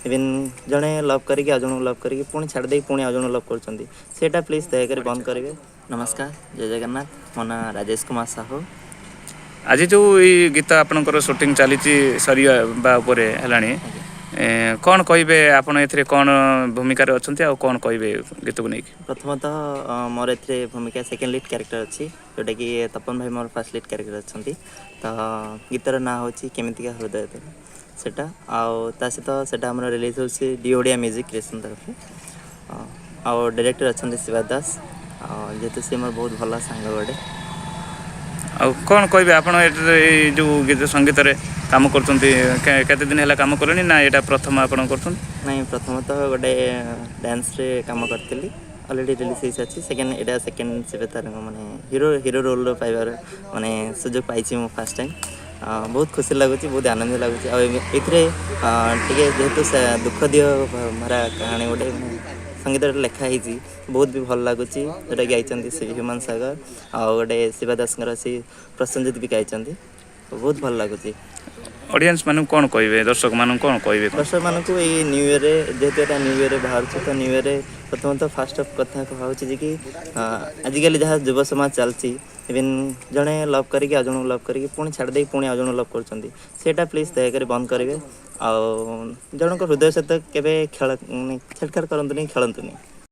Even जड़े love करके आ जन लव करके पुणी छाड़ी पुणी आ जन लव कर प्लीज दयाकोरी बंद करेंगे। नमस्कार, जय जगन्नाथ। मो ना राजेश कुमार साहू। आज जो ये गीत आपणकर सुटिंग चली सरीबा है कौन कहे आपड़ ए कौन भूमिकार अच्छा कौन कहे गीत को नहीं? प्रथमतः मोर ए भूमिका सेकेंड लीड क्यारेक्टर अच्छी जोटा कि तपन भाई मोर फास्ट लीड क्यारेक्टर अच्छा। तो गीतर ना हूँ केमितिका हृदय तेरे सेटा ता सहित से रिलीज हो डीओडिया म्यूजिक क्रिएशन तरफ आउ डायरेक्टर अच्छा शिवा दास जेहेतु सी मोर बहुत भल सांग गोटे। कौन कहे आप जो गीत संगीत काम कर दिन है काम करें ना यहाँ प्रथम आप नहीं प्रथमतः गोटे डांस रे काम करी अलरेडी रिलीज हो सारी सेकेंड एटा सेकेंड से तार माने हीरो हीरो रोल पाइबार माने सुजोग पाई मु फास्ट टाइम बहुत खुशी लगुच बहुत आनंद लगुच ये जेहेतु दुख दियो भरा कहानी गोटे संगीत लिखाई बहुत भी भल लगुच जोटा कि आई ह्यूमान सागर आ गोटे शिवा दास सी प्रसन्नजित भी गाई बहुत भल लगुच। ऑडियंस मानू कौन कहे दर्शक मानू कौन कहे? दर्शक मानक ये न्यू इयर जेहेतु यहाँ न्यू इयर बाहर तो न्यू इयर प्रथम तो फास्ट अफ कथा कहूँ कि आजिकल जहाँ युव समाज चलती इवन जड़े लव करके आ जन लव करके पुणी छाड़ी पुणी आ जन लव कर प्लीज दयाकोरी बंद करेंगे। आ जन हृदय सहित केवे छेड़छाड़ करतुनि खेलतुनि।